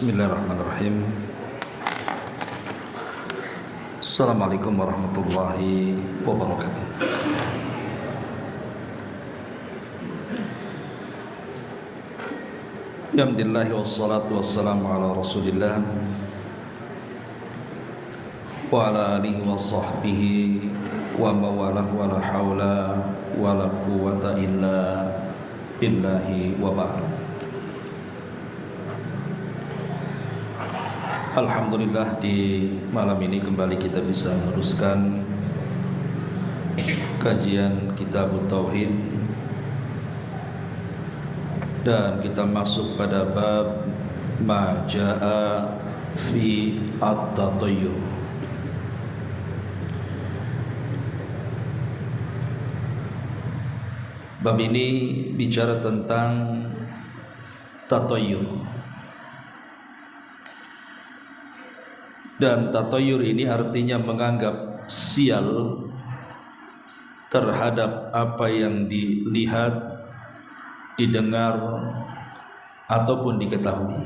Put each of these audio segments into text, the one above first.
Bismillahirrahmanirrahim. Assalamualaikum warahmatullahi wabarakatuh. Alhamdulillah wassalatu wassalamu ala Rasulillah wa ala alihi wa sahbihi wa mawalah wa la hawla wa la quwwata illa billahi wa ba'd. Alhamdulillah, di malam ini kembali kita bisa meneruskan kajian Kitab Tauhid, dan kita masuk pada bab ma jaa fi at-tatayyur. Bab ini bicara tentang tatayyur. Dan tatayyur ini artinya menganggap sial terhadap apa yang dilihat, didengar, ataupun diketahui.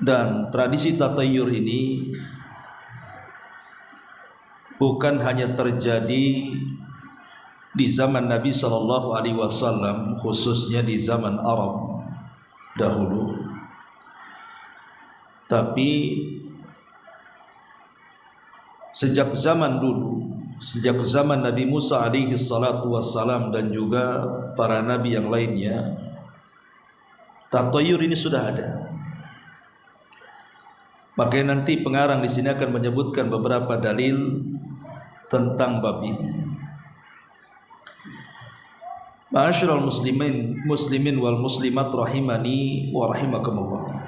Dan tradisi tatayyur ini bukan hanya terjadi di zaman Nabi SAW, khususnya di zaman Arab dahulu, tapi sejak zaman dulu, sejak zaman Nabi Musa alaihi salatu wassalam dan juga para nabi yang lainnya, tatayyur ini sudah ada. Makanya nanti pengarang di sini akan menyebutkan beberapa dalil tentang bab ini. Ma'asyiral muslimin wal muslimat rahimani wa rahimakumullah.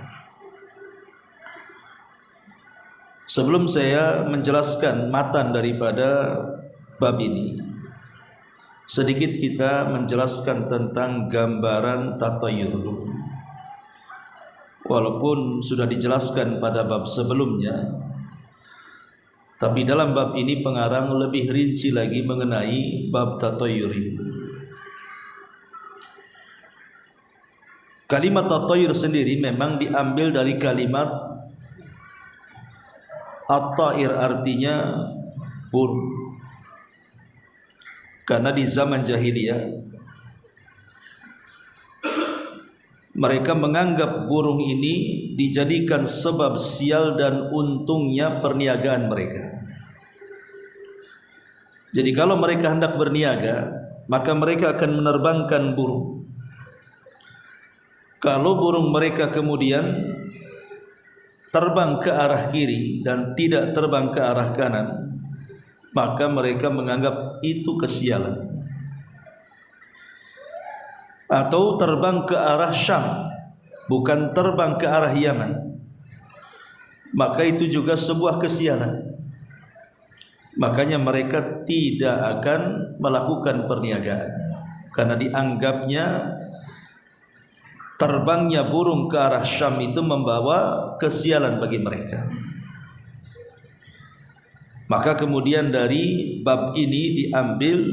Sebelum saya menjelaskan matan daripada bab ini, sedikit kita menjelaskan tentang gambaran tatayyur dulu. Walaupun sudah dijelaskan pada bab sebelumnya, tapi dalam bab ini pengarang lebih rinci lagi mengenai bab tatayyur ini. Kalimat tatayyur sendiri memang diambil dari kalimat at-ta'ir, artinya burung. Karena di zaman jahiliyah mereka menganggap burung ini dijadikan sebab sial dan untungnya perniagaan mereka. Jadi kalau mereka hendak berniaga, maka mereka akan menerbangkan burung. Kalau burung mereka kemudian terbang ke arah kiri dan tidak terbang ke arah kanan, maka mereka menganggap itu kesialan. Atau terbang ke arah Syam, bukan terbang ke arah Yaman, maka itu juga sebuah kesialan. Makanya mereka tidak akan melakukan perniagaan, karena dianggapnya terbangnya burung ke arah Syam itu membawa kesialan bagi mereka. Maka kemudian dari bab ini diambil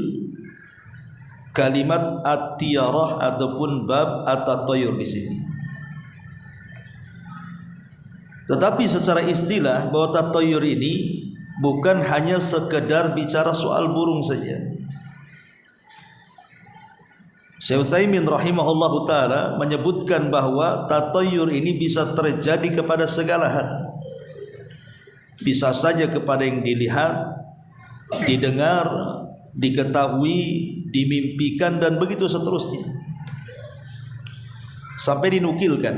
kalimat at-tiyarah ataupun bab at-tatayyur di sini. Tetapi secara istilah bahwa tatayyur ini bukan hanya sekedar bicara soal burung saja. Syekh Utsaimin rahimahullahu taala menyebutkan bahwa tatayyur ini bisa terjadi kepada segala hal. Bisa saja kepada yang dilihat, didengar, diketahui, dimimpikan, dan begitu seterusnya. Sampai dinukilkan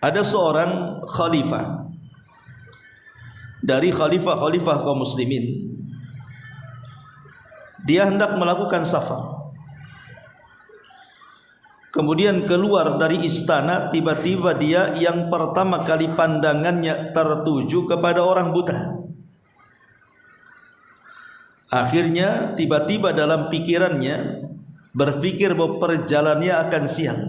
ada seorang khalifah dari khalifah-khalifah kaum muslimin. Dia hendak melakukan safar, kemudian keluar dari istana. Tiba-tiba dia yang pertama kali pandangannya tertuju kepada orang buta. Akhirnya tiba-tiba dalam pikirannya berpikir bahwa perjalanannya akan siang.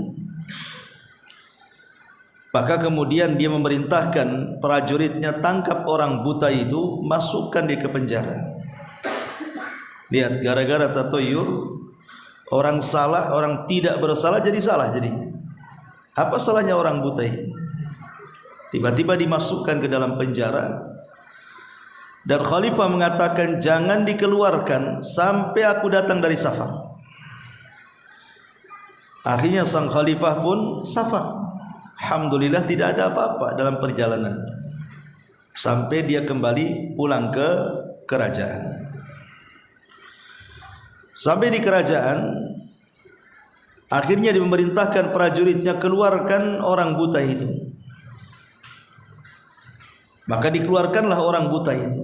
Maka kemudian dia memerintahkan prajuritnya, tangkap orang buta itu, masukkan dia ke penjara. Lihat, gara-gara tatayyur Orang salah, orang tidak bersalah jadi salah jadinya. Apa salahnya orang buta ini? Tiba-tiba dimasukkan ke dalam penjara, dan khalifah mengatakan jangan dikeluarkan sampai aku datang dari safar. Akhirnya sang khalifah pun safar. Alhamdulillah tidak ada apa-apa dalam perjalanannya, sampai dia kembali pulang ke kerajaan. Sampai di kerajaan, akhirnya dimemerintahkan prajuritnya keluarkan orang buta itu. Maka dikeluarkanlah orang buta itu.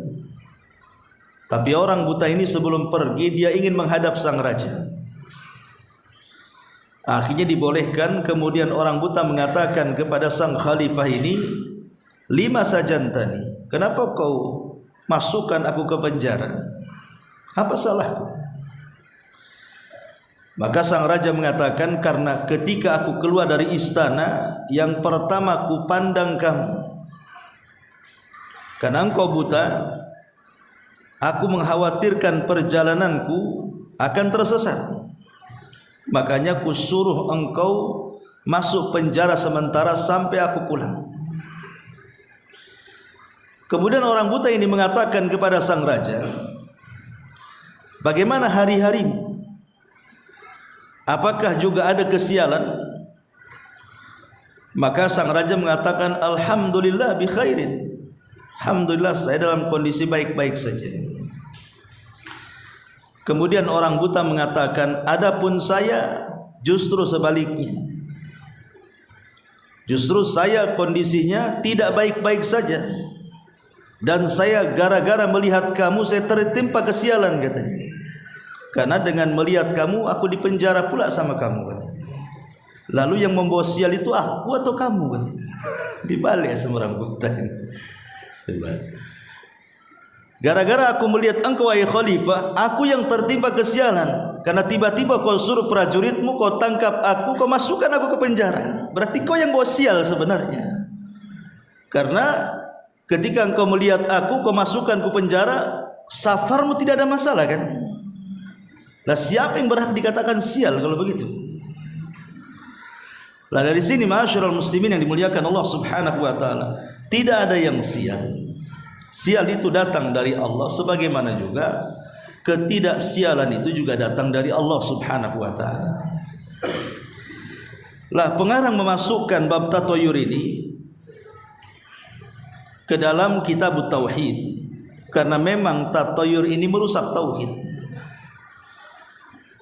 Tapi orang buta ini sebelum pergi dia ingin menghadap sang raja. Akhirnya dibolehkan. Kemudian orang buta mengatakan kepada sang khalifah ini, lima sajantani, kenapa kau masukkan aku ke penjara? Apa salahku? Maka sang raja mengatakan, karena ketika aku keluar dari istana, yang pertama ku pandang kamu. Karena engkau buta, aku mengkhawatirkan perjalananku akan tersesat. Makanya ku suruh engkau masuk penjara sementara sampai aku pulang. Kemudian orang buta ini mengatakan kepada sang raja, bagaimana hari-harimu? Apakah juga ada kesialan? Maka sang raja mengatakan, alhamdulillah bi khairin. Alhamdulillah saya dalam kondisi baik-baik saja. Kemudian orang buta mengatakan, adapun saya justru sebaliknya. Justru saya kondisinya tidak baik-baik saja. Dan saya gara-gara melihat kamu saya tertimpa kesialan katanya. Karena dengan melihat kamu aku dipenjara pula sama kamu katanya. Lalu yang membawa sial itu aku atau kamu katanya. Dibalik sama orang buta ini. Gara-gara aku melihat engkau wahai khalifah, aku yang tertimpa kesialan. Karena tiba-tiba kau suruh prajuritmu, kau tangkap aku, kau masukkan aku ke penjara. Berarti kau yang bawa sial sebenarnya. Karena ketika engkau melihat aku, kau masukkan ke penjara, safarmu tidak ada masalah kan? Lah siapa yang berhak dikatakan sial kalau begitu? Lah dari sini ma'asyiral muslimin yang dimuliakan Allah Subhanahu wa taala, tidak ada yang sial. Sial itu datang dari Allah, sebagaimana juga ketidaksialan itu juga datang dari Allah Subhanahu wa taala. Lah pengarang memasukkan bab tatoyur ini ke dalam kitab tauhid karena memang tatoyur ini merusak tauhid.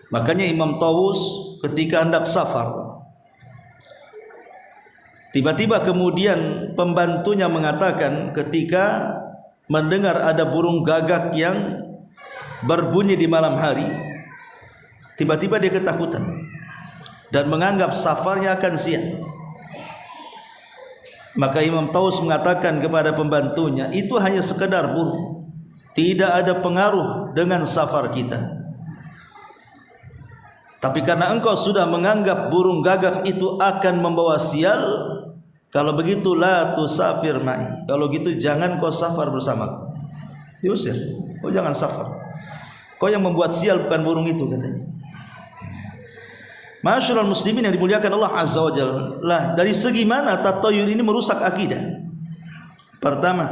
Makanya Imam Tawus ketika hendak safar, tiba-tiba kemudian pembantunya mengatakan ketika mendengar ada burung gagak yang berbunyi di malam hari, tiba-tiba dia ketakutan dan menganggap safarnya akan sia. Maka Imam Tawus mengatakan kepada pembantunya, itu hanya sekedar burung, tidak ada pengaruh dengan safar kita. Tapi karena engkau sudah menganggap burung gagak itu akan membawa sial, kalau begitu la tusafir ma'i. Kalau gitu jangan kau safar bersamaku. Diusir. Kau jangan safar. Kau yang membuat sial bukan burung itu katanya. Ma'asyiral muslimin yang dimuliakan Allah Azza wa Jalla. Lah dari segi mana tatoyur ini merusak akidah? Pertama,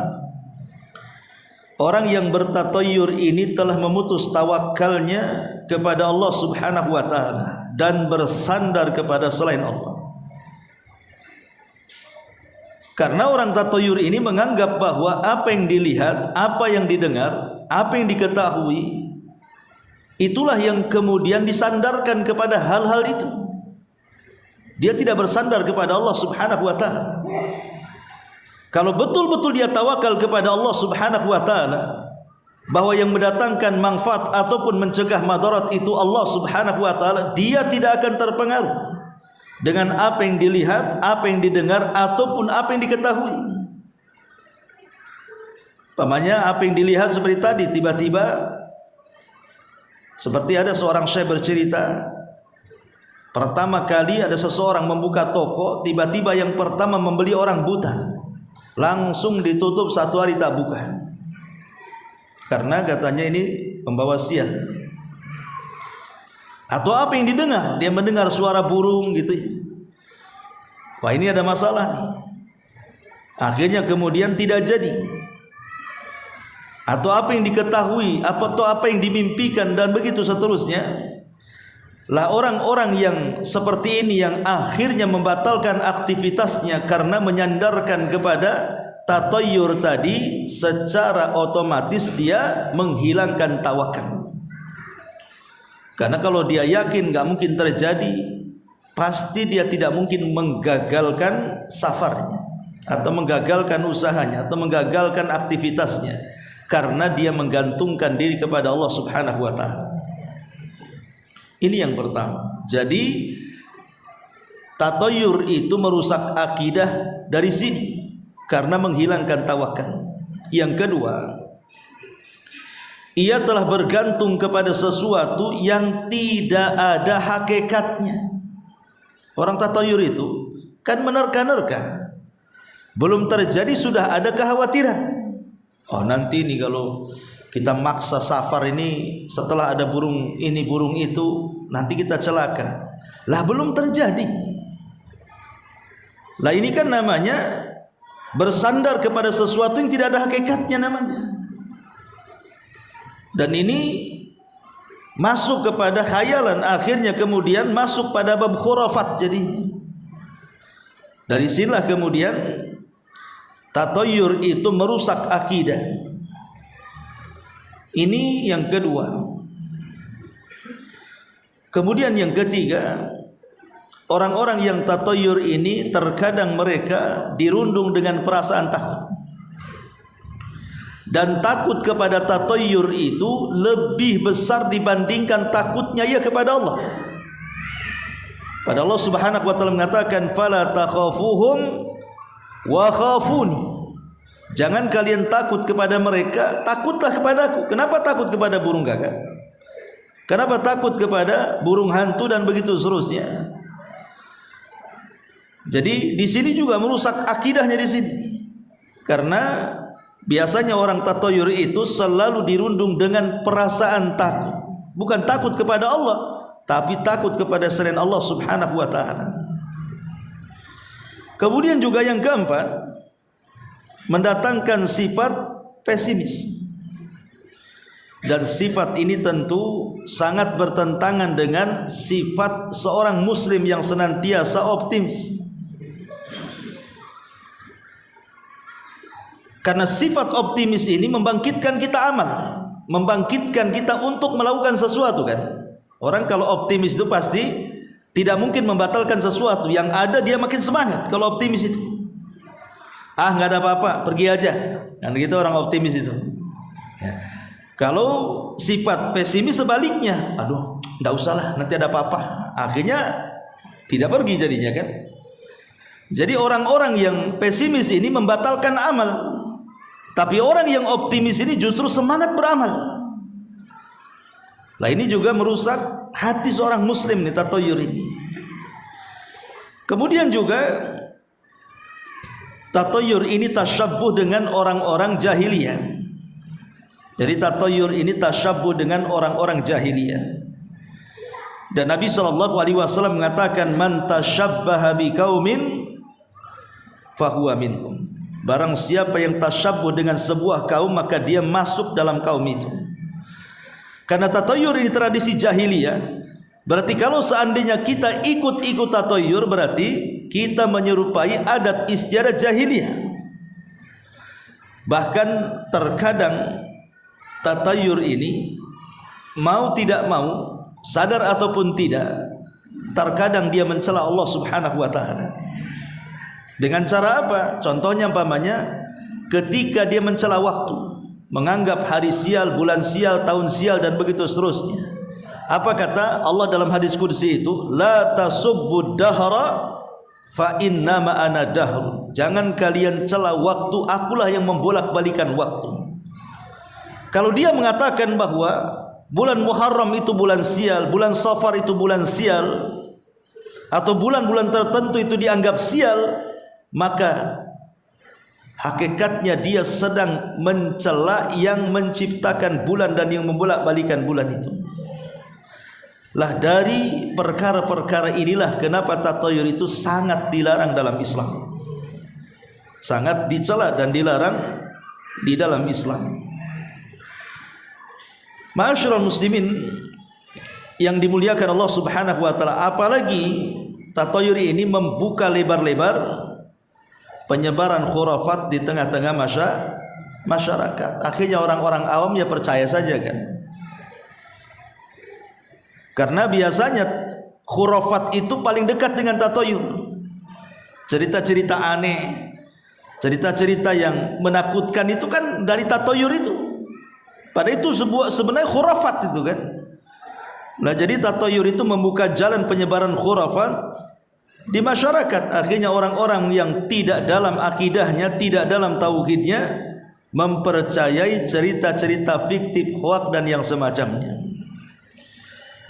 orang yang bertatoyur ini telah memutus tawakalnya kepada Allah Subhanahu wa taala dan bersandar kepada selain Allah. Karena orang tatoyur ini menganggap bahwa apa yang dilihat, apa yang didengar, apa yang diketahui, itulah yang kemudian disandarkan kepada hal-hal itu. Dia tidak bersandar kepada Allah Subhanahu wa taala. Kalau betul-betul dia tawakal kepada Allah Subhanahu wa taala, bahwa yang mendatangkan manfaat ataupun mencegah madarat itu Allah Subhanahu wa taala, dia tidak akan terpengaruh dengan apa yang dilihat, apa yang didengar ataupun apa yang diketahui. Pamannya apa yang dilihat seperti tadi, tiba-tiba seperti ada seorang syekh bercerita, pertama kali ada seseorang membuka toko, tiba-tiba yang pertama membeli orang buta, langsung ditutup 1 hari tak buka. Karena katanya ini pembawa sial. Atau apa yang didengar? Dia mendengar suara burung gitu ya. Wah, ini ada masalah nih. Akhirnya kemudian tidak jadi. Atau apa yang diketahui, atau apa yang dimimpikan, dan begitu seterusnya. Lah orang-orang yang seperti ini yang akhirnya membatalkan aktivitasnya karena menyandarkan kepada tatayyur tadi, secara otomatis dia menghilangkan tawakal. Karena kalau dia yakin gak mungkin terjadi, pasti dia tidak mungkin menggagalkan safarnya, atau menggagalkan usahanya, atau menggagalkan aktivitasnya, karena dia menggantungkan diri kepada Allah Subhanahu wa ta'ala. Ini yang pertama. Jadi tatayyur itu merusak akidah dari sini karena menghilangkan tawakal. Yang kedua, ia telah bergantung kepada sesuatu yang tidak ada hakikatnya. Orang tatayyur itu kan menerka-nerka. Belum terjadi sudah ada kekhawatiran. Oh, nanti nih kalau kita maksa safar ini, setelah ada burung ini burung itu, nanti kita celaka. Lah belum terjadi. Lah ini kan namanya bersandar kepada sesuatu yang tidak ada hakikatnya namanya. Dan ini masuk kepada khayalan, akhirnya kemudian masuk pada bab khurafat jadinya. Dari sinilah kemudian tatayyur itu merusak akidah. Ini yang kedua. Kemudian yang ketiga, orang-orang yang tatayyur ini terkadang mereka dirundung dengan perasaan takut. Dan takut kepada tatayyur itu lebih besar dibandingkan takutnya ia kepada Allah. Pada Allah Subhanahu wa taala mengatakan, "Fala takhafuhum wa khafuni." Jangan kalian takut kepada mereka, takutlah kepadaku. Kenapa takut kepada burung gagak? Kenapa takut kepada burung hantu dan begitu seterusnya? Jadi di sini juga merusak akidahnya di sini. Karena biasanya orang tatayyur itu selalu dirundung dengan perasaan takut. Bukan takut kepada Allah, tapi takut kepada selain Allah Subhanahu wa ta'ala. Kemudian juga yang keempat, mendatangkan sifat pesimis. Dan sifat ini tentu sangat bertentangan dengan sifat seorang muslim yang senantiasa optimis. Karena sifat optimis ini membangkitkan kita amal, membangkitkan kita untuk melakukan sesuatu kan. Orang kalau optimis itu pasti tidak mungkin membatalkan sesuatu. Yang ada dia makin semangat kalau optimis itu. Ah, nggak ada apa-apa, pergi aja. Kan gitu orang optimis itu. Ya. Kalau sifat pesimis sebaliknya, aduh, nggak usah lah, nanti ada apa-apa. Akhirnya tidak pergi jadinya kan. Jadi orang-orang yang pesimis ini membatalkan amal. Tapi orang yang optimis ini justru semangat beramal. Lah ini juga merusak hati seorang muslim nih tatayyur ini. Kemudian juga tatayyur ini tasyabbuh dengan orang-orang jahiliyah. Jadi tatayyur ini tasyabbuh dengan orang-orang jahiliyah. Dan Nabi SAW mengatakan, man tasyabbaha biqaumin fahuwa minhum. Barang siapa yang tasyabbuh dengan sebuah kaum, maka dia masuk dalam kaum itu. Karena tatayyur ini tradisi jahiliyah, berarti kalau seandainya kita ikut-ikut tatayyur, berarti kita menyerupai adat istiadat jahiliyah. Bahkan terkadang tatayyur ini mau tidak mau, sadar ataupun tidak, terkadang dia mencela Allah Subhanahu wa ta'ala. Dengan cara apa? Contohnya umpamanya ketika dia mencela waktu, menganggap hari sial, bulan sial, tahun sial dan begitu seterusnya. Apa kata Allah dalam hadis qudsi itu? La tasubbud dahra fa innama ana dahr. Jangan kalian cela waktu, akulah yang membolak-balikan waktu. Kalau dia mengatakan bahwa bulan Muharram itu bulan sial, bulan Safar itu bulan sial, atau bulan-bulan tertentu itu dianggap sial, maka hakikatnya dia sedang mencela yang menciptakan bulan dan yang membolak-balikan bulan itu. Lah dari perkara-perkara inilah kenapa tatayur itu sangat dilarang dalam Islam. Sangat dicela dan dilarang di dalam Islam. Ma'asyiral muslimin yang dimuliakan Allah Subhanahu wa taala, apalagi tatayur ini membuka lebar-lebar penyebaran khurafat di tengah-tengah masyarakat. Akhirnya orang-orang awam ya percaya saja kan. Karena biasanya khurafat itu paling dekat dengan tatayur. Cerita-cerita aneh, cerita-cerita yang menakutkan itu kan dari tatayur itu. Padahal itu sebenarnya khurafat itu kan. Nah, jadi tatayur itu membuka jalan penyebaran khurafat di masyarakat. Akhirnya orang-orang yang tidak dalam akidahnya, tidak dalam tauhidnya, mempercayai cerita-cerita fiktif, hoak dan yang semacamnya.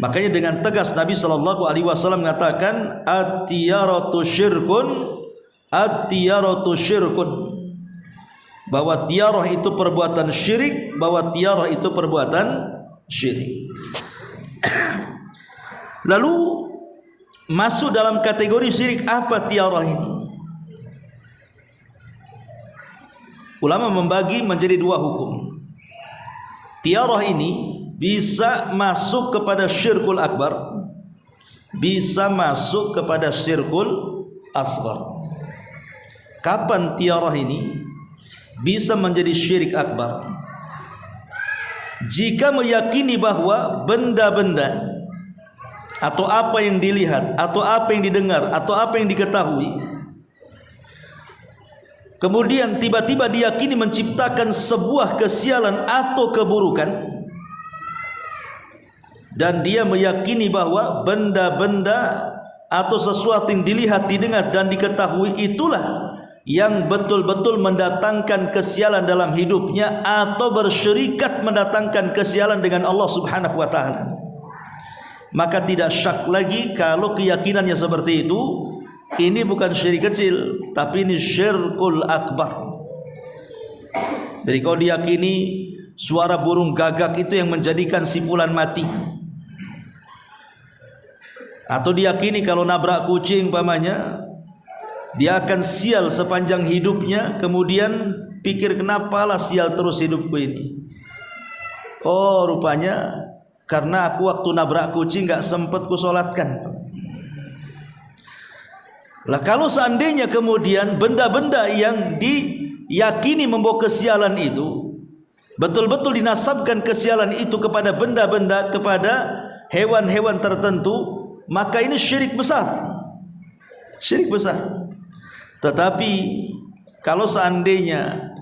Makanya dengan tegas Nabi sallallahu alaihi wasallam mengatakan at-tiyaratu syirkun, at-tiyaratu syirkun, bahwa tiarah itu perbuatan syirik, bahwa tiarah itu perbuatan syirik. Lalu masuk dalam kategori syirik apa tiarah ini? Ulama membagi menjadi dua hukum. Tiarah ini bisa masuk kepada syirkul akbar, bisa masuk kepada syirkul asghar. Kapan tiarah ini bisa menjadi syirik akbar? Jika meyakini bahwa benda-benda atau apa yang dilihat, atau apa yang didengar, atau apa yang diketahui, kemudian tiba-tiba diyakini menciptakan sebuah kesialan atau keburukan, dan dia meyakini bahwa benda-benda atau sesuatu yang dilihat, didengar dan diketahui itulah yang betul-betul mendatangkan kesialan dalam hidupnya atau bersyirikat mendatangkan kesialan dengan Allah Subhanahu wa taala, maka tidak syak lagi kalau keyakinannya seperti itu, ini bukan syirik kecil, tapi ini syirkul akbar. Jadi kalau diyakini suara burung gagak itu yang menjadikan si fulan mati, atau diyakini kalau nabrak kucing umpamanya dia akan sial sepanjang hidupnya, kemudian pikir kenapalah sial terus hidupku ini. Oh, rupanya karena aku waktu nabrak kucing gak sempat kusolatkan. Lah kalau seandainya kemudian benda-benda yang diyakini membawa kesialan itu betul-betul dinasabkan kesialan itu kepada benda-benda, kepada hewan-hewan tertentu, maka ini syirik besar. Syirik besar. Tetapi kalau seandainya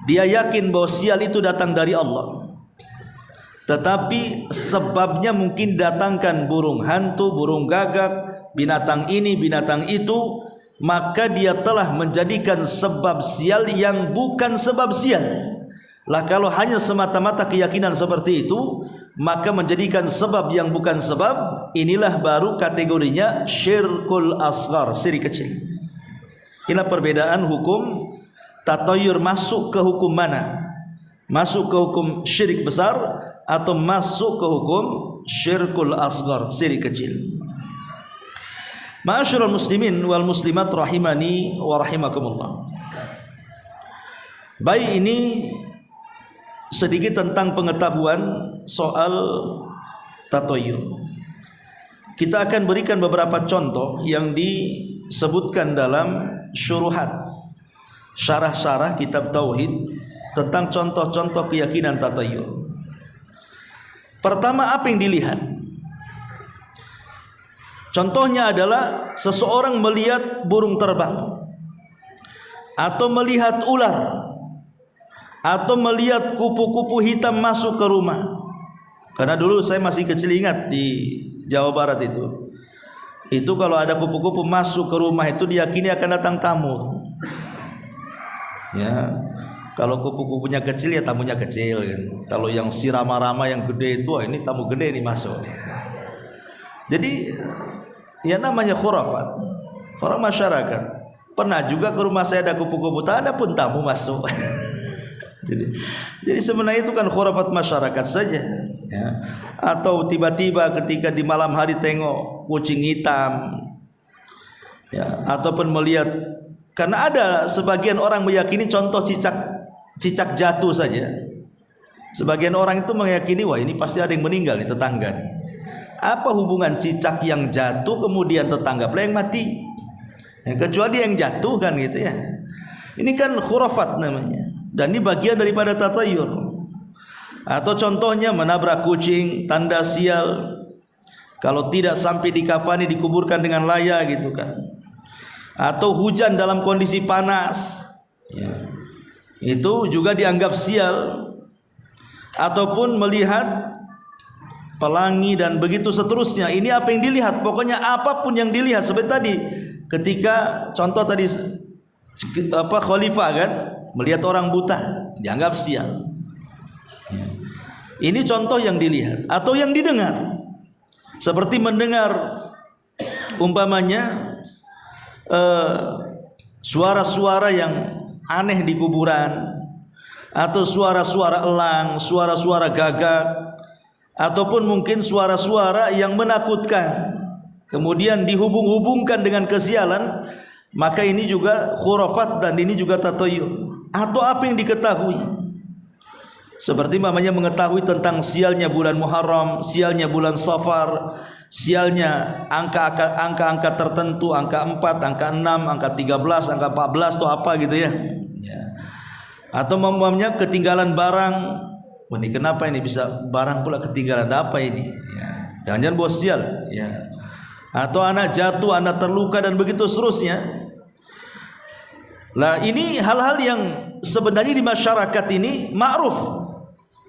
dia yakin bahwa sial itu datang dari Allah, tetapi sebabnya mungkin datangkan burung hantu, burung gagak, binatang ini, binatang itu, maka dia telah menjadikan sebab sial yang bukan sebab sial. Lah kalau hanya semata-mata keyakinan seperti itu, maka menjadikan sebab yang bukan sebab, inilah baru kategorinya syirkul asghar, syirik kecil. Inilah perbedaan hukum tatayur masuk ke hukum mana? Masuk ke hukum syirik besar atau masuk ke hukum syirkul asghar, syirik kecil. Ma'asyiral muslimin wal muslimat rahimani wa rahimakumullah. Baik, ini sedikit tentang pengetahuan soal tatayur. Kita akan berikan beberapa contoh yang disebutkan dalam syuruhat, syarah-syarah kitab tauhid tentang contoh-contoh keyakinan tatayur. Pertama, apa yang dilihat? Contohnya adalah seseorang melihat burung terbang, atau melihat ular, atau melihat kupu-kupu hitam masuk ke rumah. Karena dulu saya masih kecil ingat di Jawa Barat itu kalau ada kupu-kupu masuk ke rumah itu diyakini akan datang tamu. Ya, kalau kupu-kupunya kecil ya tamunya kecil kan. Kalau yang si rama-rama yang gede itu, ini tamu gede nih masuk. Jadi ya namanya khurafat. Orang masyarakat. Pernah juga ke rumah saya ada kupu-kupu, tak ada pun tamu masuk. Jadi sebenarnya itu kan khurafat masyarakat saja. ya. Atau tiba-tiba ketika di malam hari tengok kucing hitam, ya, ataupun melihat, karena ada sebagian orang meyakini contoh cicak jatuh saja. Sebagian orang itu meyakini, wah ini pasti ada yang meninggal di tetangga nih. Apa hubungan cicak yang jatuh kemudian tetangga pula yang mati? Ya, kecuali yang jatuh kan gitu ya. Ini kan khurafat namanya. Dan ini bagian daripada tatayur. Atau contohnya menabrak kucing, tanda sial. Kalau tidak sampai dikafani dikuburkan dengan layak gitu kan. Atau hujan dalam kondisi panas, ya, itu juga dianggap sial. Ataupun melihat pelangi dan begitu seterusnya. Ini apa yang dilihat? Pokoknya apapun yang dilihat. Seperti tadi ketika contoh tadi khalifah kan, melihat orang buta dianggap sial. Ini contoh yang dilihat atau yang didengar. Seperti mendengar umpamanya suara-suara yang aneh di kuburan, atau suara-suara elang, suara-suara gagak, ataupun mungkin suara-suara yang menakutkan, kemudian dihubung-hubungkan dengan kesialan, maka ini juga khurafat dan ini juga tatayur. Atau apa yang diketahui, seperti namanya mengetahui tentang sialnya bulan Muharram, sialnya bulan Safar, sialnya angka-angka tertentu, angka 4, angka 6, angka 13, angka 14 atau apa gitu ya. Atau memangnya ketinggalan barang. Wah, ini kenapa ini bisa barang pula ketinggalan, ada apa ini? Ya, jangan-jangan bos sial ya. Atau anak jatuh, anak terluka dan begitu seterusnya. Lah ini hal-hal yang sebenarnya di masyarakat ini ma'ruf.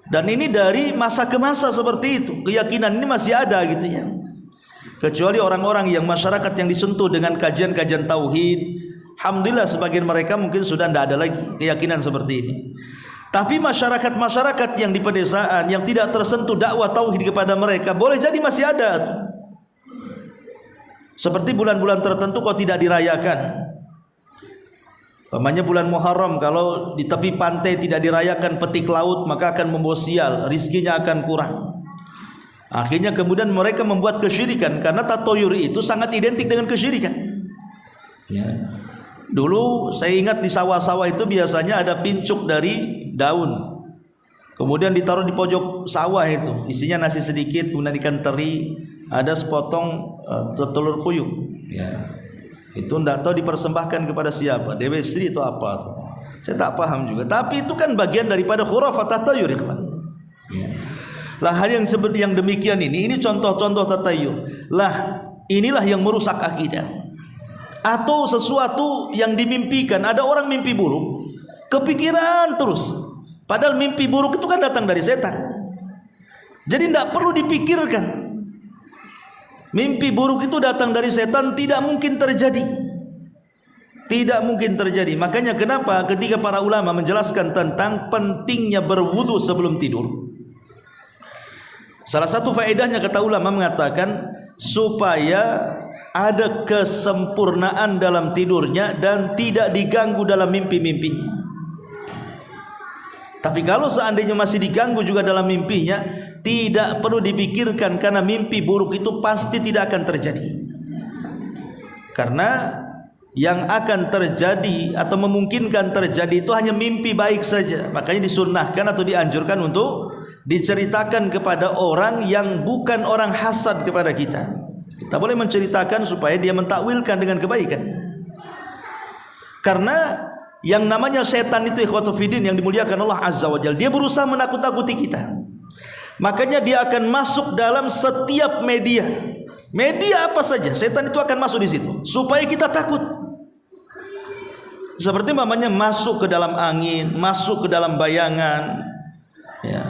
Dan ini dari masa ke masa seperti itu. Keyakinan ini masih ada gitu ya. Kecuali orang-orang yang masyarakat yang disentuh dengan kajian-kajian tauhid, alhamdulillah sebagian mereka mungkin sudah tidak ada lagi keyakinan seperti ini. Tapi masyarakat-masyarakat yang di pedesaan yang tidak tersentuh dakwah tauhid kepada mereka, boleh jadi masih ada. Seperti bulan-bulan tertentu kok tidak dirayakan. Umpamanya bulan Muharram, kalau di tepi pantai tidak dirayakan petik laut, maka akan membawa sial, rizkinya akan kurang. Akhirnya kemudian mereka membuat kesyirikan, karena tatayur itu sangat identik dengan kesyirikan. Ya. Dulu saya ingat di sawah-sawah itu biasanya ada pincuk dari daun, kemudian ditaruh di pojok sawah itu, isinya nasi sedikit, kemudian ikan teri, ada sepotong telur puyuh. Ya. Itu tidak tahu dipersembahkan kepada siapa, Dewi Sri itu apa tuh. Saya tak paham juga. Tapi itu kan bagian daripada khurafat tatayur, ikhwan. Lah hal yang seperti yang demikian ini contoh-contoh tatayur. Lah inilah yang merusak akidah. Atau sesuatu yang dimimpikan, ada orang mimpi buruk, kepikiran terus. Padahal mimpi buruk itu kan datang dari setan. Jadi tidak perlu dipikirkan. Mimpi buruk itu datang dari setan, tidak mungkin terjadi. Tidak mungkin terjadi. Makanya kenapa ketika para ulama menjelaskan tentang pentingnya berwudu sebelum tidur, salah satu faedahnya kata ulama mengatakan supaya ada kesempurnaan dalam tidurnya dan tidak diganggu dalam mimpi-mimpinya. Tapi kalau seandainya masih diganggu juga dalam mimpinya, tidak perlu dipikirkan, karena mimpi buruk itu pasti tidak akan terjadi. Karena yang akan terjadi atau memungkinkan terjadi itu hanya mimpi baik saja. Makanya disunnahkan atau dianjurkan untuk diceritakan kepada orang yang bukan orang hasad kepada kita. Kita boleh menceritakan supaya dia mentakwilkan dengan kebaikan. Karena yang namanya setan itu ikhwatu fiddin yang dimuliakan Allah Azza wa Jalla, dia berusaha menakut-nakuti kita. Makanya dia akan masuk dalam setiap media. Media apa saja, setan itu akan masuk di situ supaya kita takut. Seperti namanya masuk ke dalam angin, masuk ke dalam bayangan, ya,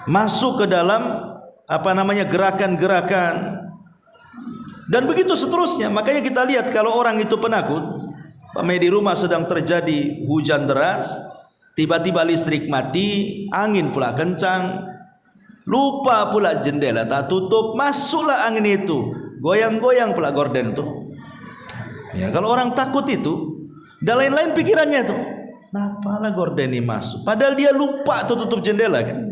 masuk ke dalam gerakan-gerakan, dan begitu seterusnya. Makanya kita lihat kalau orang itu penakut, di rumah sedang terjadi hujan deras, tiba-tiba listrik mati, angin pula kencang, lupa pula jendela tak tutup, masuklah angin itu, goyang-goyang pula gorden tuh. Ya, kalau orang takut itu, dan lain-lain pikirannya tuh, kenapa lah gorden ini masuk? Padahal dia lupa tuh tutup jendela kan.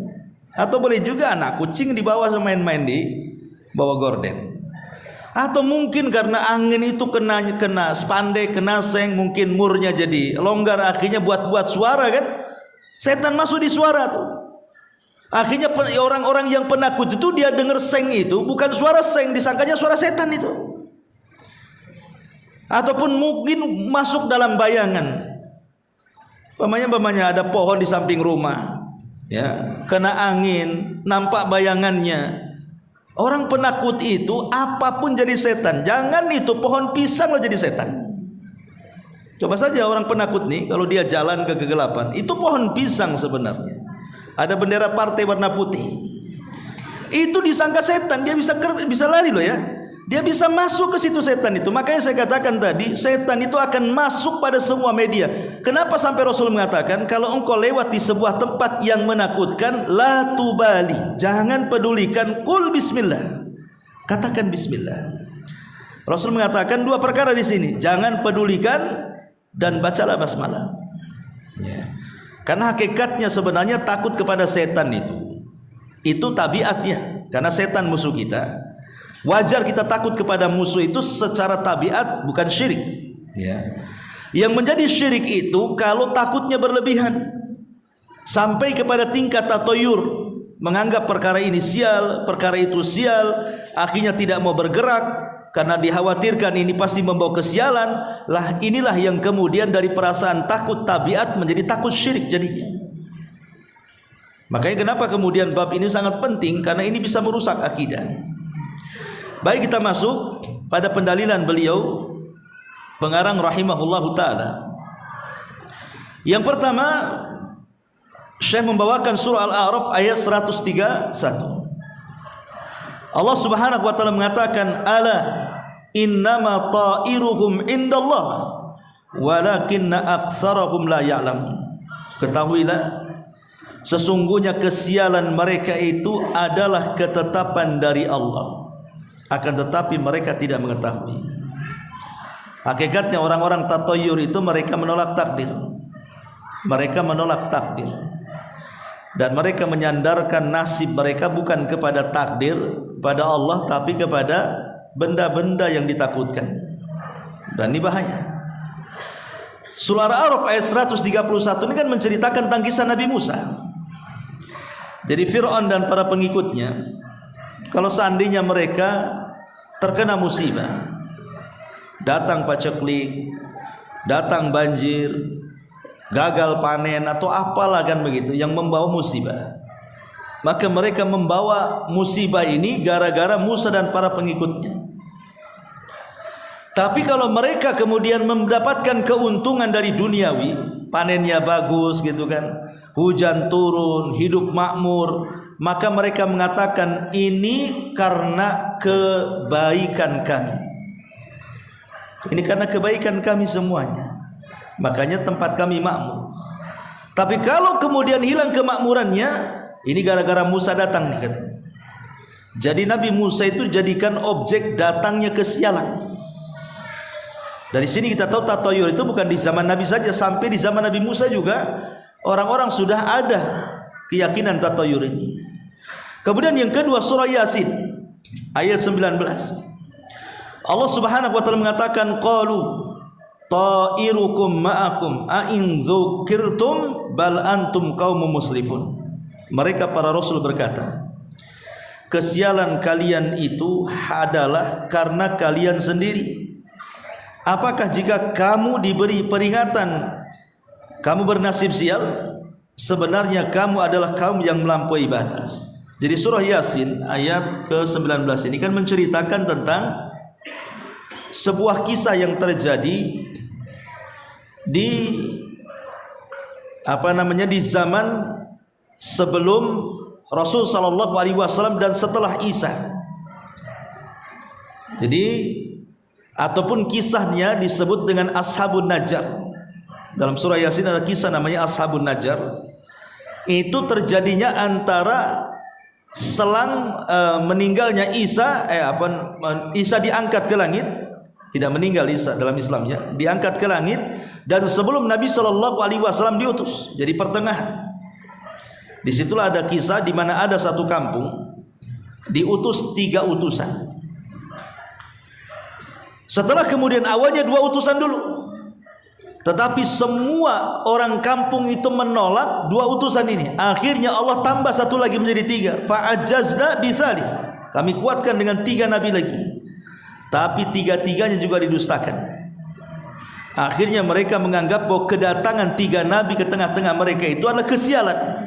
Atau boleh juga anak kucing dibawa main-main di bawah gorden. Atau mungkin karena angin itu kena spandek, kena seng, mungkin murnya jadi longgar, akhirnya buat suara kan. Setan masuk di suara tuh. Akhirnya orang-orang yang penakut itu dia dengar seng itu bukan suara seng, disangkanya suara setan itu. Ataupun mungkin masuk dalam bayangan. Pamannya ada pohon di samping rumah, ya, kena angin, nampak bayangannya. Orang penakut itu apapun jadi setan. Jangan itu pohon pisang lo jadi setan. Coba saja orang penakut nih, kalau dia jalan ke kegelapan, itu pohon pisang sebenarnya. Ada bendera partai warna putih. Itu disangka setan, dia bisa lari loh ya. Dia bisa masuk ke situ setan itu. Makanya saya katakan tadi, setan itu akan masuk pada semua media. Kenapa sampai Rasul mengatakan kalau engkau lewat di sebuah tempat yang menakutkan, la tubali, jangan pedulikan, qul bismillah, katakan bismillah. Rasul mengatakan dua perkara di sini, jangan pedulikan dan bacalah basmalah. Ya. Karena hakikatnya sebenarnya takut kepada setan itu tabiatnya. Karena setan musuh kita. Wajar kita takut kepada musuh itu secara tabiat, bukan syirik, ya. Yang menjadi syirik itu kalau takutnya berlebihan sampai kepada tingkat tatoyur, menganggap perkara ini sial, perkara itu sial, akhirnya tidak mau bergerak karena dikhawatirkan ini pasti membawa kesialan. Lah inilah yang kemudian dari perasaan takut tabiat menjadi takut syirik jadinya. Makanya kenapa kemudian bab ini sangat penting, karena ini bisa merusak akidah. Baik, kita masuk pada pendalilan beliau pengarang rahimahullahu ta'ala. Yang pertama, Syekh membawakan surah Al-A'raf ayat 131. Allah subhanahu wa ta'ala mengatakan, ala innama ta'iruhum indallah walakinna aktsarahum la ya'lamun. Ketahuilah, sesungguhnya kesialan mereka itu adalah ketetapan dari Allah, akan tetapi mereka tidak mengetahui. Hakikatnya orang-orang tatoyur itu mereka menolak takdir. Mereka menolak takdir. Dan mereka menyandarkan nasib mereka bukan kepada takdir, pada Allah, tapi kepada benda-benda yang ditakutkan. Dan ini bahaya. Surah Al-A'raf ayat 131 ini kan menceritakan tentang kisah Nabi Musa. Jadi Fir'aun dan para pengikutnya, kalau seandainya mereka terkena musibah, datang paceklik, datang banjir, gagal panen atau apalah kan begitu yang membawa musibah, maka mereka membawa musibah ini gara-gara Musa dan para pengikutnya. Tapi kalau mereka kemudian mendapatkan keuntungan dari duniawi, panennya bagus gitu kan, hujan turun, hidup makmur, maka mereka mengatakan ini karena kebaikan kami. Ini karena kebaikan kami semuanya, makanya tempat kami makmur. Tapi kalau kemudian hilang kemakmurannya, ini gara-gara Musa datang nih katanya. Jadi Nabi Musa itu jadikan objek datangnya kesialan. Dari sini kita tahu tatoyur itu bukan di zaman Nabi saja, sampai di zaman Nabi Musa juga orang-orang sudah ada keyakinan tatoyur ini. Kemudian yang kedua, surah Yasin ayat 19. Allah Subhanahu wa taala mengatakan, qalu ta'irukum ma'akum a in dzukirtum bal antum qaumun musrifun. Mereka para rasul berkata, kesialan kalian itu adalah karena kalian sendiri. Apakah jika kamu diberi peringatan kamu bernasib sial? Sebenarnya kamu adalah kaum yang melampaui batas. Jadi surah Yasin ayat ke-19 ini kan menceritakan tentang sebuah kisah yang terjadi di di zaman sebelum Rasul sallallahu alaihi wasallam dan setelah Isa. Jadi ataupun kisahnya disebut dengan Ashabun Najjar. Dalam surah Yasin ada kisah namanya Ashabun Najjar. Itu terjadinya antara selang meninggalnya Isa, Isa diangkat ke langit, tidak meninggal Isa dalam Islamnya, diangkat ke langit, dan sebelum Nabi Shallallahu Alaihi Wasallam diutus. Jadi pertengahan. Disitulah ada kisah di mana ada satu kampung diutus 3 utusan. Setelah kemudian awalnya 2 utusan dulu, tetapi semua orang kampung itu menolak 2 utusan ini. Akhirnya Allah tambah satu lagi menjadi 3. Fa'ajazna bitsalits. Kami kuatkan dengan 3 nabi lagi. Tapi 3-3-nya juga didustakan. Akhirnya mereka menganggap bahwa kedatangan 3 nabi ke tengah-tengah mereka itu adalah kesialan.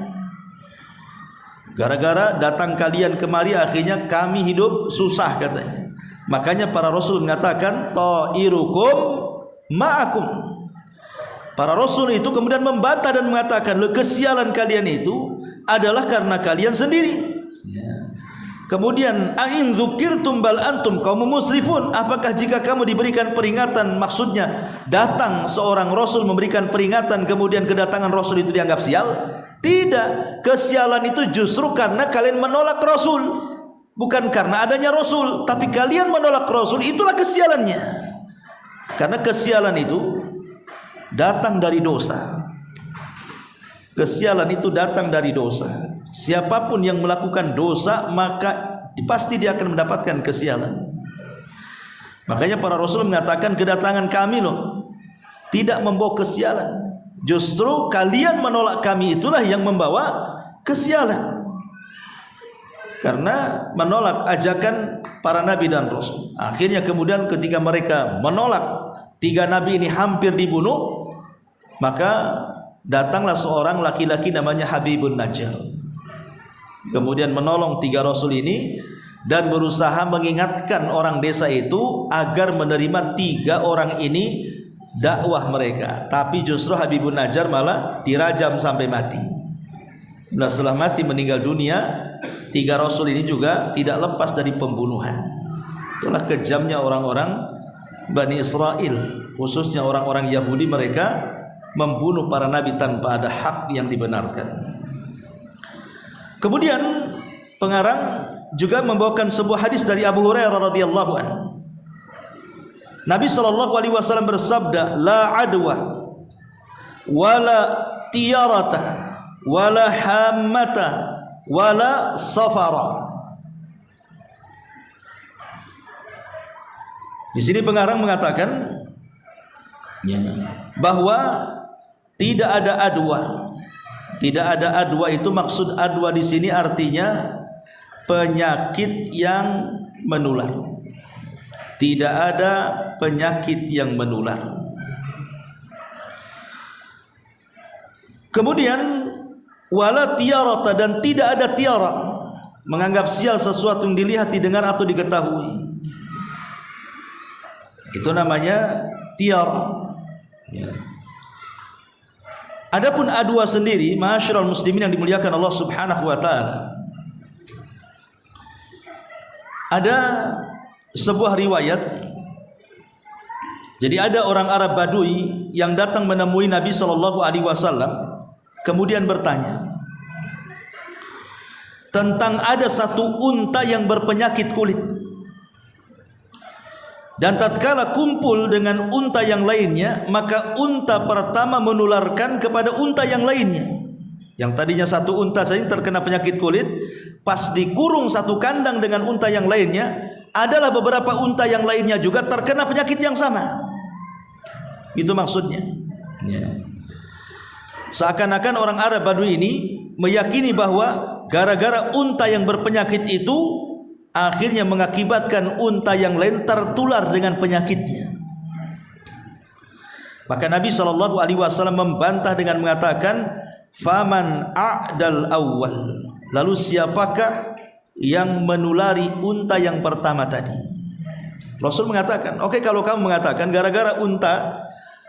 Gara-gara datang kalian kemari, akhirnya kami hidup susah katanya. Makanya para rasul mengatakan ta'irukum ma'akum. Para rasul itu kemudian membantah dan mengatakan, kesialan kalian itu adalah karena kalian sendiri. Kemudian a'in dzukirtum bal antum qaumun musrifun. Apakah jika kamu diberikan peringatan, maksudnya datang seorang rasul memberikan peringatan, kemudian kedatangan rasul itu dianggap sial? Tidak. Kesialan itu justru karena kalian menolak rasul, bukan karena adanya rasul. Tapi kalian menolak rasul, itulah kesialannya. Karena kesialan itu datang dari dosa. Kesialan itu datang dari dosa. Siapapun yang melakukan dosa, maka pasti dia akan mendapatkan kesialan. Makanya para rasul mengatakan, kedatangan kami loh tidak membawa kesialan. Justru kalian menolak kami itulah yang membawa kesialan. Karena menolak ajakan para nabi dan rasul. Akhirnya kemudian ketika mereka menolak 3 nabi ini hampir dibunuh, maka datanglah seorang laki-laki namanya Habibun Najjar. Kemudian menolong 3 rasul ini dan berusaha mengingatkan orang desa itu agar menerima 3 orang ini dakwah mereka. Tapi justru Habibun Najjar malah dirajam sampai mati. Nah, setelah mati meninggal dunia, 3 rasul ini juga tidak lepas dari pembunuhan. Itulah kejamnya orang-orang Bani Israel, khususnya orang-orang Yahudi. Mereka membunuh para nabi tanpa ada hak yang dibenarkan. Kemudian pengarang juga membawakan sebuah hadis dari Abu Hurairah radhiyallahu anhu. Nabi sallallahu alaihi wasallam bersabda, la adwa wala tiyarata wala hammata wala safara. Di sini pengarang mengatakan bahwa tidak ada adwa. Tidak ada adwa, itu maksud adwa di sini artinya penyakit yang menular. Tidak ada penyakit yang menular. Kemudian wala tiarata, dan tidak ada tiara, menganggap sial sesuatu yang dilihat, didengar atau diketahui. Itu namanya tiara. Ya. Adapun adwa sendiri, ma'asyiral muslimin yang dimuliakan Allah Subhanahu wa taala, ada sebuah riwayat. Jadi ada orang Arab Badui yang datang menemui Nabi sallallahu alaihi wasallam, kemudian bertanya tentang ada satu unta yang berpenyakit kulit. Dan tatkala kumpul dengan unta yang lainnya, maka unta pertama menularkan kepada unta yang lainnya. Yang tadinya satu unta saja terkena penyakit kulit, pas dikurung satu kandang dengan unta yang lainnya, adalah beberapa unta yang lainnya juga terkena penyakit yang sama. Itu maksudnya. Ya. Seakan-akan orang Arab Badui ini meyakini bahwa gara-gara unta yang berpenyakit itu akhirnya mengakibatkan unta yang lain tertular dengan penyakitnya. Maka Nabi SAW membantah dengan mengatakan, faman a'dal awwal, lalu siapakah yang menulari unta yang pertama tadi? Rasul mengatakan, oke, kalau kamu mengatakan gara-gara unta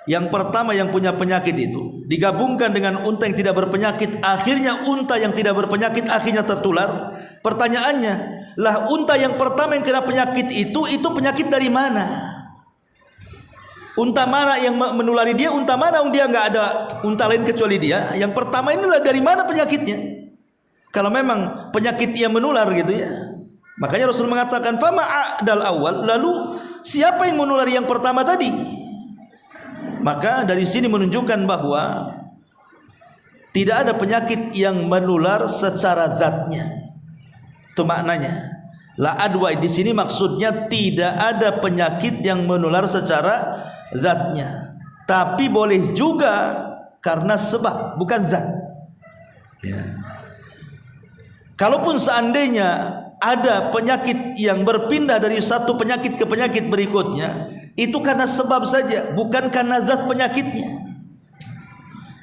yang pertama yang punya penyakit itu digabungkan dengan unta yang tidak berpenyakit, akhirnya unta yang tidak berpenyakit akhirnya tertular. Pertanyaannya, lah unta yang pertama yang kena penyakit itu penyakit dari mana? Unta mana yang menulari dia? Unta mana dia nggak ada unta lain kecuali dia? Yang pertama inilah dari mana penyakitnya? Kalau memang penyakit yang menular gitu ya. Makanya Rasul mengatakan fama a'dal awal, lalu siapa yang menulari yang pertama tadi? Maka dari sini menunjukkan bahwa Tidak ada penyakit yang menular secara zatnya. Itu maknanya. La adwa di sini maksudnya tidak ada penyakit yang menular secara zatnya. Tapi boleh juga karena sebab, bukan zat. Ya. Kalaupun seandainya ada penyakit yang berpindah dari satu penyakit ke penyakit berikutnya, itu karena sebab saja, bukan karena zat penyakitnya.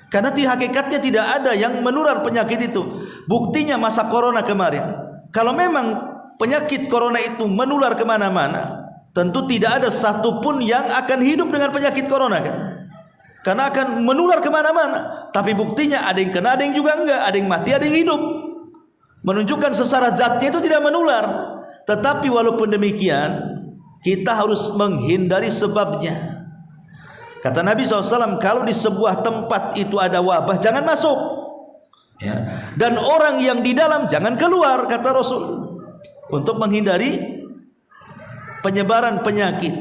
Karena hakikatnya tidak ada yang menular penyakit itu. Buktinya masa corona kemarin, kalau memang penyakit corona itu menular kemana-mana, tentu tidak ada satupun yang akan hidup dengan penyakit corona kan? Karena akan menular kemana-mana. Tapi buktinya ada yang kena, ada yang juga enggak, ada yang mati, ada yang hidup. Menunjukkan secara zatnya itu tidak menular. Tetapi walaupun demikian, kita harus menghindari sebabnya. Kata Nabi SAW, kalau di sebuah tempat itu ada wabah, jangan masuk. Ya. Dan orang yang di dalam jangan keluar, kata Rasul. Untuk menghindari penyebaran penyakit.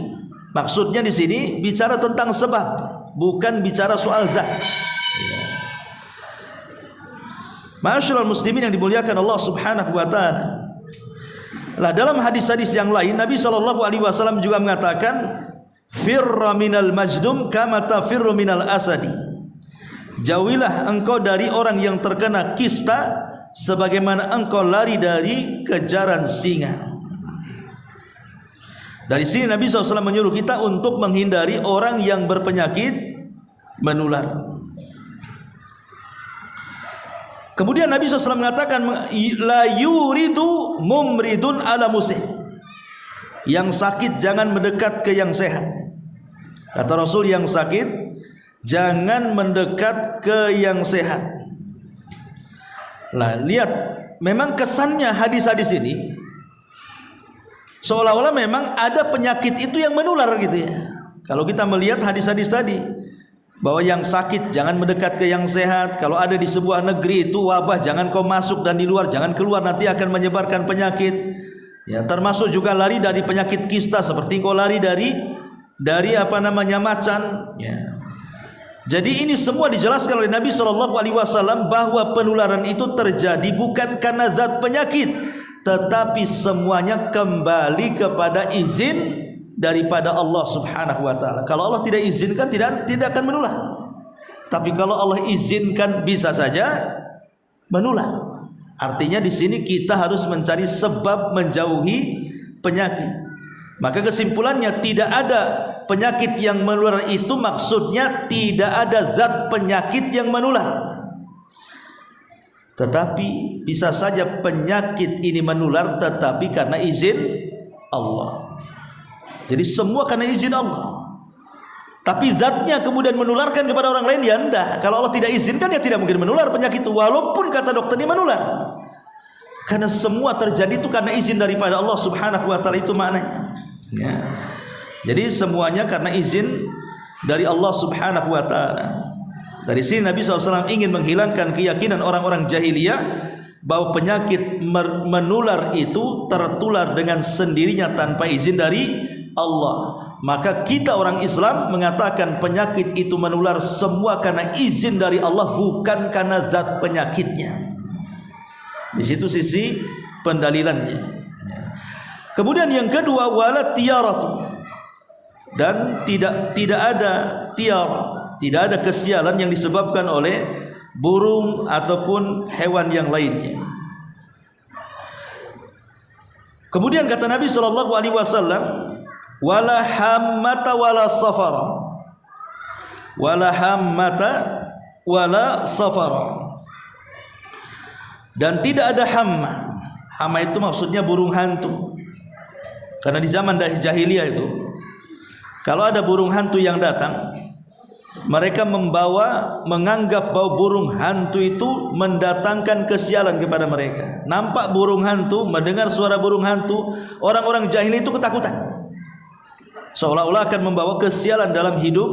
Maksudnya di sini bicara tentang sebab, bukan bicara soal zat. Ma'asyiral muslimin yang dimuliakan Allah Subhanahu wa taala. Lah dalam hadis-hadis yang lain Nabi sallallahu alaihi wasallam juga mengatakan, "Firra minal majdum kama tafirru minal asadi." Jauhilah engkau dari orang yang terkena kista sebagaimana engkau lari dari kejaran singa. Dari sini Nabi SAW menyuruh kita untuk menghindari orang yang berpenyakit menular. Kemudian Nabi SAW mengatakan, la yuridu mumridun ala musih. Yang sakit jangan mendekat ke yang sehat. Kata Rasul, yang sakit jangan mendekat ke yang sehat. Lah lihat, memang kesannya hadis-hadis ini seolah-olah memang ada penyakit itu yang menular gitu ya. Kalau kita melihat hadis-hadis tadi, bahwa yang sakit jangan mendekat ke yang sehat. Kalau ada di sebuah negeri itu wabah, jangan kau masuk, dan di luar jangan keluar, nanti akan menyebarkan penyakit. Ya, termasuk juga lari dari penyakit kista seperti kau lari dari macan. Ya. Jadi ini semua dijelaskan oleh Nabi SAW bahwa penularan itu terjadi bukan karena zat penyakit, tetapi semuanya kembali kepada izin daripada Allah Subhanahu wa taala. Kalau Allah tidak izinkan, tidak akan menular. Tapi kalau Allah izinkan, bisa saja menular. Artinya di sini kita harus mencari sebab menjauhi penyakit. Maka kesimpulannya, tidak ada penyakit yang menular itu maksudnya tidak ada zat penyakit yang menular. Tetapi bisa saja penyakit ini menular tetapi karena izin Allah. Jadi semua karena izin Allah. Tapi zatnya kemudian menularkan kepada orang lain, ya enggak. Kalau Allah tidak izinkan, ya tidak mungkin menular penyakit itu. Walaupun kata dokter ini menular. Karena semua terjadi itu karena izin daripada Allah Subhanahu wa taala, itu maknanya. Ya. Jadi semuanya karena izin dari Allah Subhanahu wa taala. Dari sini Nabi SAW ingin menghilangkan keyakinan orang-orang jahiliyah bahwa penyakit menular itu tertular dengan sendirinya tanpa izin dari Allah. Maka kita orang Islam mengatakan penyakit itu menular semua karena izin dari Allah, bukan karena zat penyakitnya. Di situ sisi pendalilannya. Kemudian yang kedua, wala tiyaratu, dan tidak ada tiara, tidak ada kesialan yang disebabkan oleh burung ataupun hewan yang lainnya. Kemudian kata Nabi SAW, wala hammata wala safara, wala hammata wala safara, dan tidak ada hamma. Hamma itu maksudnya burung hantu. Karena di zaman jahiliyah itu, kalau ada burung hantu yang datang, mereka menganggap bahwa burung hantu itu mendatangkan kesialan kepada mereka. Nampak burung hantu, mendengar suara burung hantu, orang-orang jahiliyah itu ketakutan, seolah-olah akan membawa kesialan dalam hidup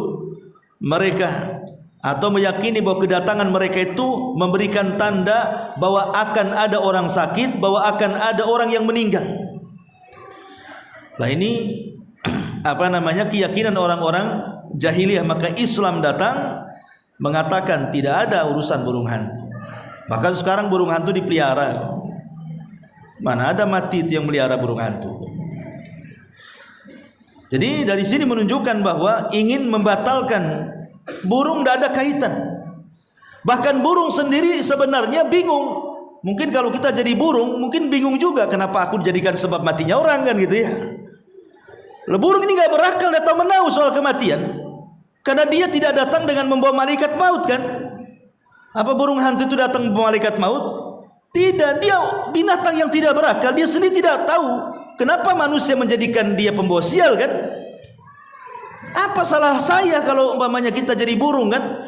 mereka, atau meyakini bahwa kedatangan mereka itu memberikan tanda bahwa akan ada orang sakit, bahwa akan ada orang yang meninggal. Lah ini keyakinan orang-orang jahiliyah. Maka Islam datang mengatakan tidak ada urusan burung hantu. Bahkan sekarang burung hantu dipelihara. Mana ada mati itu yang melihara burung hantu. Jadi dari sini menunjukkan bahwa ingin membatalkan burung tidak ada kaitan. Bahkan burung sendiri sebenarnya bingung. Mungkin kalau kita jadi burung, mungkin bingung juga kenapa aku dijadikan sebab matinya orang, kan gitu ya. Burung ini nggak berakal dan tak menahu soal kematian, karena dia tidak datang dengan membawa malaikat maut, kan? Apa burung hantu itu datang membawa malaikat maut? Tidak, dia binatang yang tidak berakal. Dia sendiri tidak tahu kenapa manusia menjadikan dia pembawa sial, kan? Apa salah saya kalau umpamanya kita jadi burung, kan?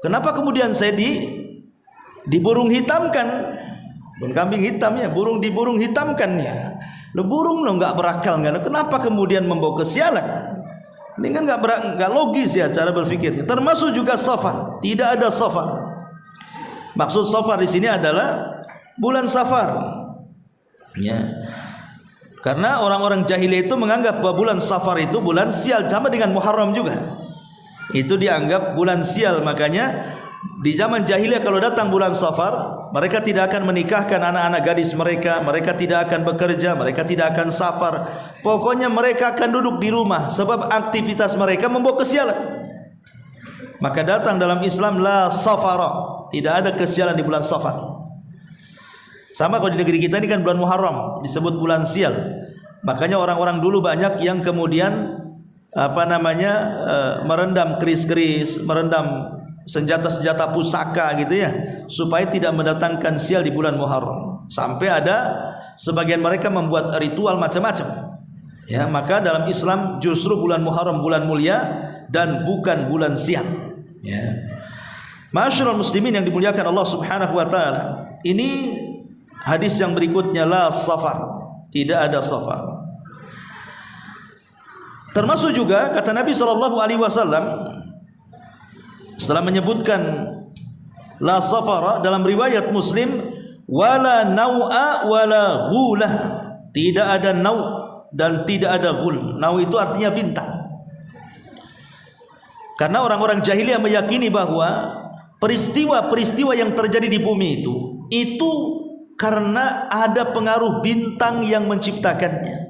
Kenapa kemudian saya di burung hitamkan? Burung kambing hitam ya, burung di burung hitamkan ya. Burung lo nggak berakal, nggak? Kenapa kemudian membawa kesialan? Ini kan nggak logis ya cara berpikirnya. Termasuk juga safar, tidak ada safar. Maksud safar di sini adalah bulan Safar. Ya. Karena orang-orang jahiliyah itu menganggap bahwa bulan Safar itu bulan sial, sama dengan Muharram juga. Itu dianggap bulan sial, makanya di zaman jahiliyah kalau datang bulan Safar, mereka tidak akan menikahkan anak-anak gadis mereka, mereka tidak akan bekerja, mereka tidak akan safar. Pokoknya mereka akan duduk di rumah sebab aktivitas mereka membawa kesialan. Maka datang dalam Islam la safara, tidak ada kesialan di bulan Safar. Sama kalau di negeri kita ini kan bulan Muharram disebut bulan sial. Makanya orang-orang dulu banyak yang kemudian merendam keris-keris, merendam senjata-senjata pusaka gitu ya, supaya tidak mendatangkan sial di bulan Muharram. Sampai ada sebagian mereka membuat ritual macam-macam. Ya, maka dalam Islam justru bulan Muharram bulan mulia dan bukan bulan sial. Ya. Ma'asyiral muslimin yang dimuliakan Allah Subhanahu wa taala. Ini hadis yang berikutnya, la safar, tidak ada safar. Termasuk juga kata Nabi SAW setelah menyebutkan la safara dalam riwayat Muslim, wala nau'a wala ghulah, tidak ada nau' dan tidak ada ghul. Nau' itu artinya bintang. Karena orang-orang jahiliyah meyakini bahwa peristiwa-peristiwa yang terjadi di bumi itu karena ada pengaruh bintang yang menciptakannya.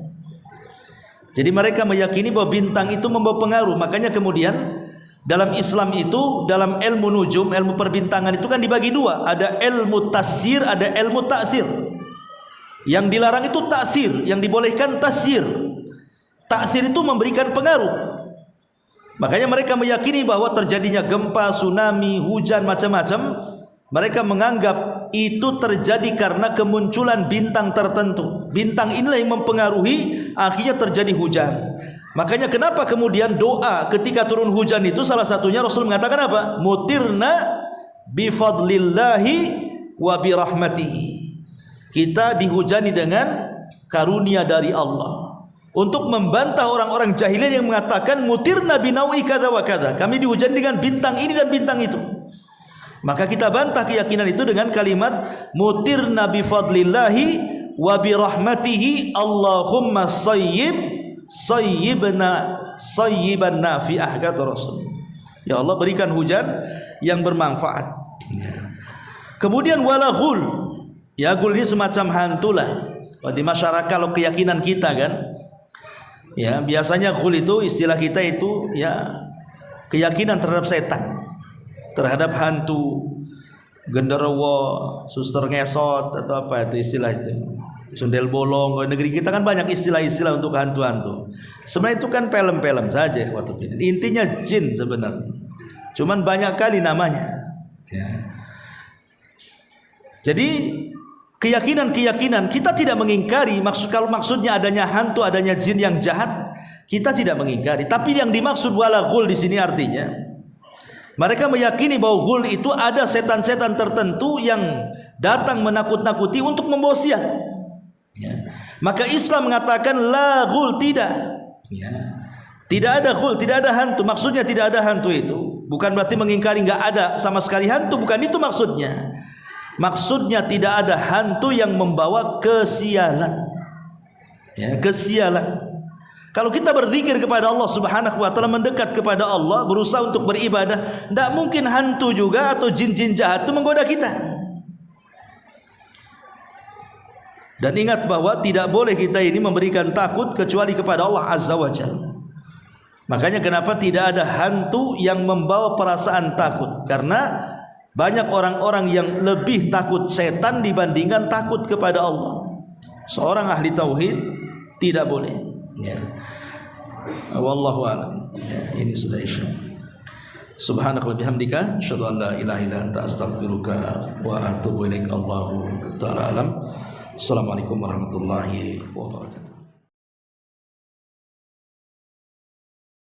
Jadi mereka meyakini bahwa bintang itu membawa pengaruh. Makanya kemudian dalam Islam itu, dalam ilmu nujum, ilmu perbintangan itu kan dibagi dua. Ada ilmu tasyir, ada ilmu ta'sir. Yang dilarang itu ta'sir, yang dibolehkan tasyir. Ta'sir itu memberikan pengaruh. Makanya mereka meyakini bahwa terjadinya gempa, tsunami, hujan, macam-macam, mereka menganggap itu terjadi karena kemunculan bintang tertentu. Bintang inilah yang mempengaruhi, akhirnya terjadi hujan. Makanya kenapa kemudian doa ketika turun hujan itu salah satunya Rasul mengatakan apa? Mutirna bifadlillahi wa birahmatihi. Kita dihujani dengan karunia dari Allah. Untuk membantah orang-orang jahiliyah yang mengatakan mutirna binawi kada wa kada. Kami dihujani dengan bintang ini dan bintang itu. Maka kita bantah keyakinan itu dengan kalimat mutirna bifadlillahi wa birahmatihi Allahumma sayyiban nafi'ah, kata Rasul. Ya Allah, berikan hujan yang bermanfaat. Kemudian wala ghul. Ya, ghul ini semacam hantu lah. Di masyarakat kalau keyakinan kita kan, ya biasanya ghul itu istilah kita itu ya keyakinan terhadap setan, terhadap hantu, genderuwo, suster ngesot atau apa itu istilah itu, sundel bolong. Di negeri kita kan banyak istilah-istilah untuk hantu-hantu. Sebenarnya itu kan film-film saja waktu itu. Intinya jin sebenarnya. Cuman banyak kali namanya. Ya. Jadi keyakinan-keyakinan kita tidak mengingkari. Kalau maksudnya adanya hantu, adanya jin yang jahat, kita tidak mengingkari. Tapi yang dimaksud wala ghul di sini artinya mereka meyakini bahwa ghul itu ada setan-setan tertentu yang datang menakut-nakuti untuk membawa sial. Ya. Maka Islam mengatakan la ghul, tidak. Ya. Tidak ada ghul, tidak ada hantu. Maksudnya tidak ada hantu itu bukan berarti mengingkari nggak ada sama sekali hantu, bukan itu maksudnya. Maksudnya tidak ada hantu yang membawa kesialan. Ya, kesialan. Kalau kita berzikir kepada Allah Subhanahu wa taala, mendekat kepada Allah, berusaha untuk beribadah, tidak mungkin hantu juga atau jin-jin jahat itu menggoda kita. Dan ingat bahwa tidak boleh kita ini memberikan takut kecuali kepada Allah Azza wa Jalla. Makanya kenapa tidak ada hantu yang membawa perasaan takut? Karena banyak orang-orang yang lebih takut setan dibandingkan takut kepada Allah. Seorang ahli tauhid tidak boleh. Ya. Wallahu a'lam. Ya, ini sudah isya. Subhanaka wa bihamdika asyhadu an la ilaha illa anta astaghfiruka wa atubu ilaik. Allahu ta'ala alam. Assalamualaikum warahmatullahi wabarakatuh.